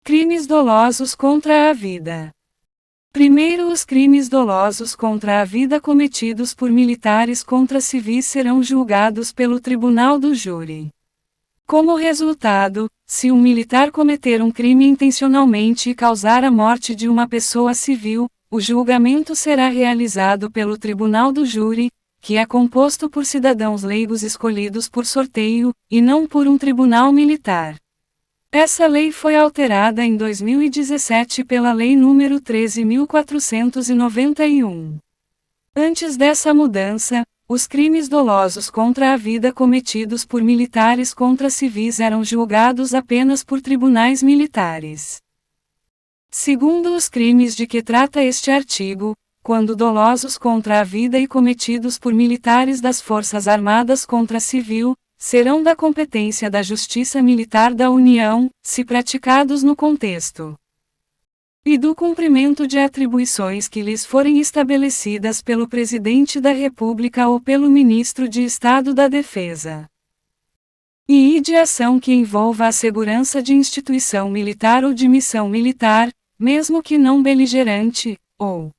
Crimes dolosos contra a vida. Primeiro, os crimes dolosos contra a vida cometidos por militares contra civis serão julgados pelo tribunal do júri. Como resultado, se um militar cometer um crime intencionalmente e causar a morte de uma pessoa civil, o julgamento será realizado pelo tribunal do júri, que é composto por cidadãos leigos escolhidos por sorteio, e não por um tribunal militar. Essa lei foi alterada em 2017 pela Lei nº 13.491. Antes dessa mudança, os crimes dolosos contra a vida cometidos por militares contra civis eram julgados apenas por tribunais militares. Segundo os crimes de que trata este artigo, quando dolosos contra a vida e cometidos por militares das Forças Armadas contra civil, serão da competência da Justiça Militar da União, se praticados no contexto e do cumprimento de atribuições que lhes forem estabelecidas pelo Presidente da República ou pelo Ministro de Estado da Defesa. E de ação que envolva a segurança de instituição militar ou de missão militar, mesmo que não beligerante, ou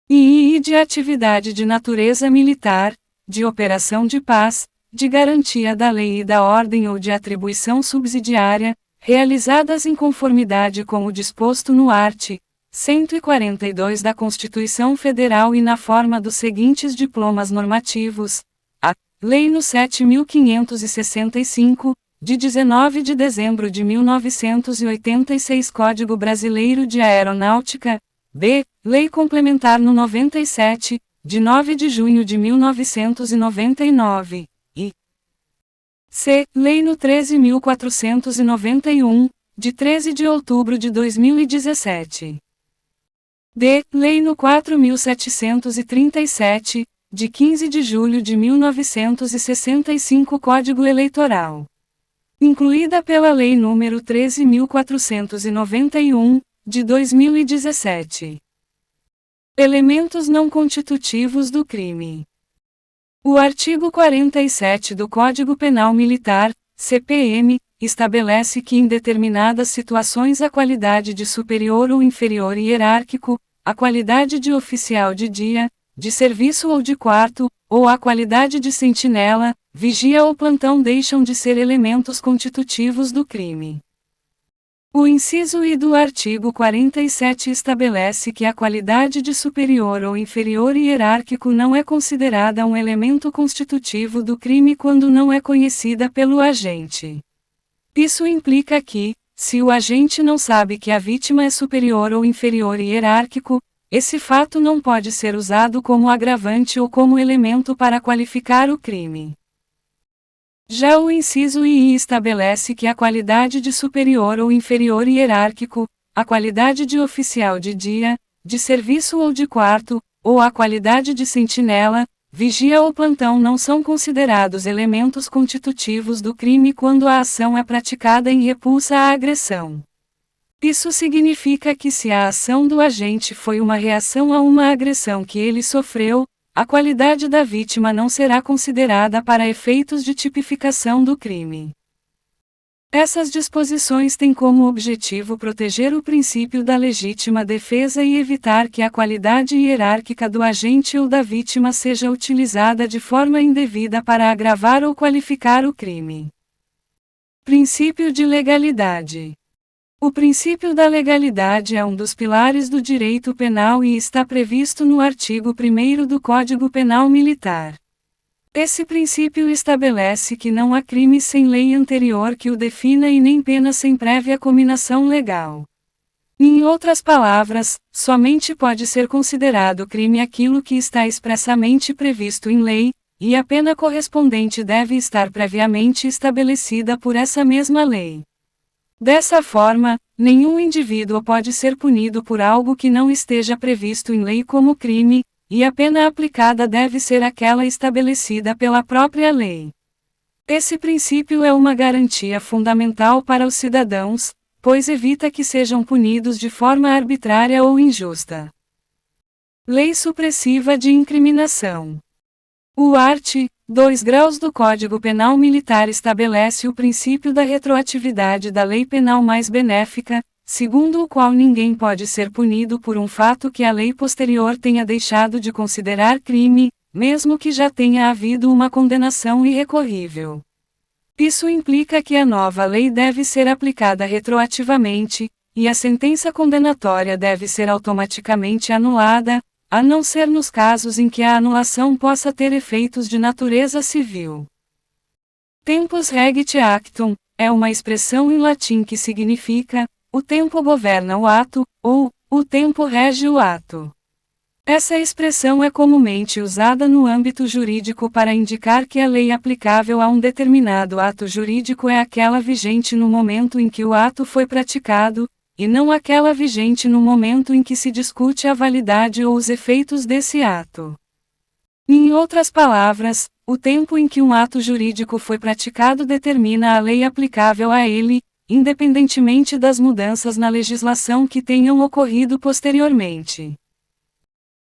e de atividade de natureza militar, de operação de paz, de garantia da lei e da ordem ou de atribuição subsidiária, realizadas em conformidade com o disposto no art. 142 da Constituição Federal e na forma dos seguintes diplomas normativos: a Lei nº 7.565, de 19 de dezembro de 1986 Código Brasileiro de Aeronáutica, b. Lei Complementar nº 97, de 9 de junho de 1999, e c. Lei nº 13.491, de 13 de outubro de 2017. d. Lei nº 4.737, de 15 de julho de 1965 Código Eleitoral. Incluída pela Lei nº 13.491, de 2017. Elementos não constitutivos do crime. O artigo 47 do Código Penal Militar, CPM, estabelece que em determinadas situações a qualidade de superior ou inferior hierárquico, a qualidade de oficial de dia, de serviço ou de quarto, ou a qualidade de sentinela, vigia ou plantão deixam de ser elementos constitutivos do crime. O inciso I do artigo 47 estabelece que a qualidade de superior ou inferior hierárquico não é considerada um elemento constitutivo do crime quando não é conhecida pelo agente. Isso implica que, se o agente não sabe que a vítima é superior ou inferior hierárquico, esse fato não pode ser usado como agravante ou como elemento para qualificar o crime. Já o inciso II estabelece que a qualidade de superior ou inferior hierárquico, a qualidade de oficial de dia, de serviço ou de quarto, ou a qualidade de sentinela, vigia ou plantão não são considerados elementos constitutivos do crime quando a ação é praticada em repulsa à agressão. Isso significa que se a ação do agente foi uma reação a uma agressão que ele sofreu, a qualidade da vítima não será considerada para efeitos de tipificação do crime. Essas disposições têm como objetivo proteger o princípio da legítima defesa e evitar que a qualidade hierárquica do agente ou da vítima seja utilizada de forma indevida para agravar ou qualificar o crime. Princípio de legalidade. O princípio da legalidade é um dos pilares do direito penal e está previsto no artigo 1º do Código Penal Militar. Esse princípio estabelece que não há crime sem lei anterior que o defina e nem pena sem prévia cominação legal. Em outras palavras, somente pode ser considerado crime aquilo que está expressamente previsto em lei, e a pena correspondente deve estar previamente estabelecida por essa mesma lei. Dessa forma, nenhum indivíduo pode ser punido por algo que não esteja previsto em lei como crime, e a pena aplicada deve ser aquela estabelecida pela própria lei. Esse princípio é uma garantia fundamental para os cidadãos, pois evita que sejam punidos de forma arbitrária ou injusta. Lei supressiva de incriminação. O art. 2 graus do Código Penal Militar estabelece o princípio da retroatividade da lei penal mais benéfica, segundo o qual ninguém pode ser punido por um fato que a lei posterior tenha deixado de considerar crime, mesmo que já tenha havido uma condenação irrecorrível. Isso implica que a nova lei deve ser aplicada retroativamente, e a sentença condenatória deve ser automaticamente anulada, a não ser nos casos em que a anulação possa ter efeitos de natureza civil. Tempus regit actum é uma expressão em latim que significa o tempo governa o ato, ou o tempo rege o ato. Essa expressão é comumente usada no âmbito jurídico para indicar que a lei aplicável a um determinado ato jurídico é aquela vigente no momento em que o ato foi praticado, e não aquela vigente no momento em que se discute a validade ou os efeitos desse ato. Em outras palavras, o tempo em que um ato jurídico foi praticado determina a lei aplicável a ele, independentemente das mudanças na legislação que tenham ocorrido posteriormente.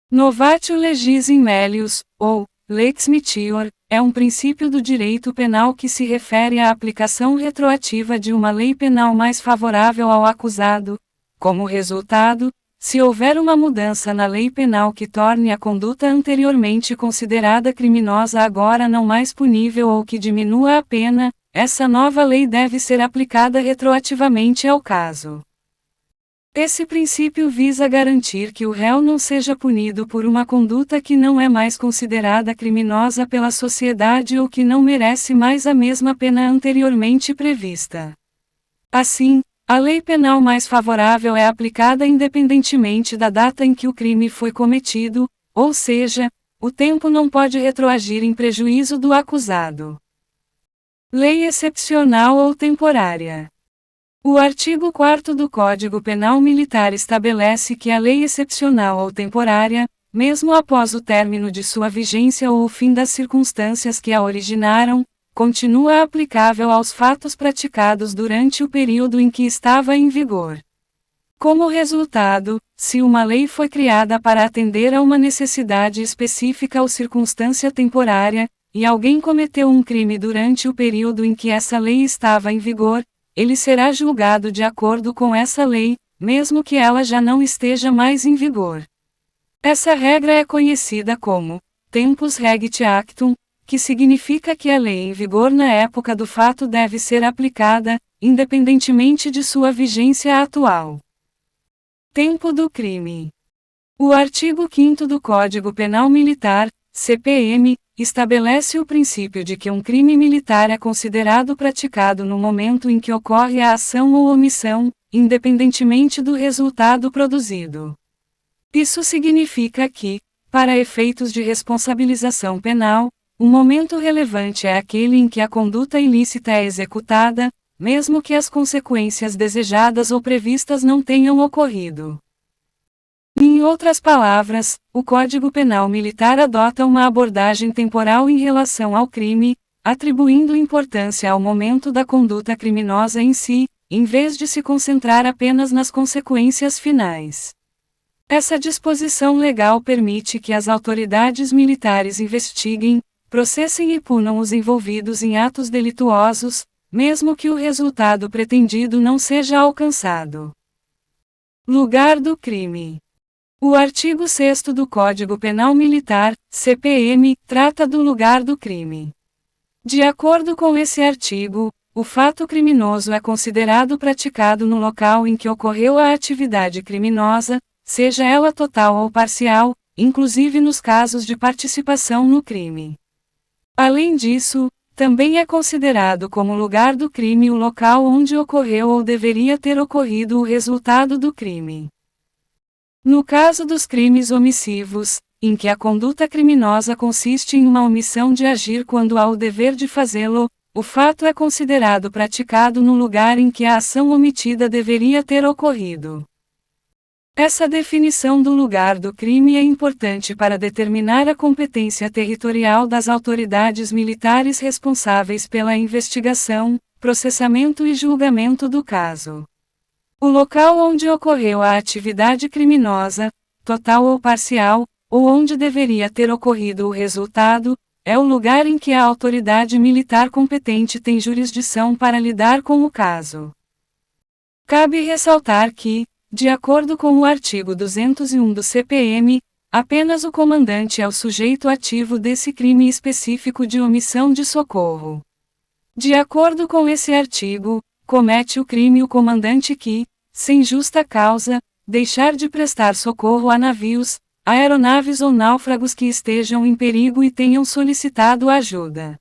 Novatio legis in melius, ou lex mitior, é um princípio do direito penal que se refere à aplicação retroativa de uma lei penal mais favorável ao acusado. Como resultado, se houver uma mudança na lei penal que torne a conduta anteriormente considerada criminosa agora não mais punível ou que diminua a pena, essa nova lei deve ser aplicada retroativamente ao caso. Esse princípio visa garantir que o réu não seja punido por uma conduta que não é mais considerada criminosa pela sociedade ou que não merece mais a mesma pena anteriormente prevista. Assim, a lei penal mais favorável é aplicada independentemente da data em que o crime foi cometido, ou seja, o tempo não pode retroagir em prejuízo do acusado. Lei excepcional ou temporária. O artigo 4º do Código Penal Militar estabelece que a lei excepcional ou temporária, mesmo após o término de sua vigência ou o fim das circunstâncias que a originaram, continua aplicável aos fatos praticados durante o período em que estava em vigor. Como resultado, se uma lei foi criada para atender a uma necessidade específica ou circunstância temporária, e alguém cometeu um crime durante o período em que essa lei estava em vigor, ele será julgado de acordo com essa lei, mesmo que ela já não esteja mais em vigor. Essa regra é conhecida como tempus regit actum, que significa que a lei em vigor na época do fato deve ser aplicada, independentemente de sua vigência atual. Tempo do crime. O artigo 5º do Código Penal Militar, CPM, estabelece o princípio de que um crime militar é considerado praticado no momento em que ocorre a ação ou omissão, independentemente do resultado produzido. Isso significa que, para efeitos de responsabilização penal, o momento relevante é aquele em que a conduta ilícita é executada, mesmo que as consequências desejadas ou previstas não tenham ocorrido. Em outras palavras, o Código Penal Militar adota uma abordagem temporal em relação ao crime, atribuindo importância ao momento da conduta criminosa em si, em vez de se concentrar apenas nas consequências finais. Essa disposição legal permite que as autoridades militares investiguem, processem e punam os envolvidos em atos delituosos, mesmo que o resultado pretendido não seja alcançado. Lugar do crime. O artigo 6º do Código Penal Militar, CPM, trata do lugar do crime. De acordo com esse artigo, o fato criminoso é considerado praticado no local em que ocorreu a atividade criminosa, seja ela total ou parcial, inclusive nos casos de participação no crime. Além disso, também é considerado como lugar do crime o local onde ocorreu ou deveria ter ocorrido o resultado do crime. No caso dos crimes omissivos, em que a conduta criminosa consiste em uma omissão de agir quando há o dever de fazê-lo, o fato é considerado praticado no lugar em que a ação omitida deveria ter ocorrido. Essa definição do lugar do crime é importante para determinar a competência territorial das autoridades militares responsáveis pela investigação, processamento e julgamento do caso. O local onde ocorreu a atividade criminosa, total ou parcial, ou onde deveria ter ocorrido o resultado, é o lugar em que a autoridade militar competente tem jurisdição para lidar com o caso. Cabe ressaltar que, de acordo com o artigo 201 do CPM, apenas o comandante é o sujeito ativo desse crime específico de omissão de socorro. De acordo com esse artigo, comete o crime o comandante que, sem justa causa, deixar de prestar socorro a navios, aeronaves ou náufragos que estejam em perigo e tenham solicitado ajuda.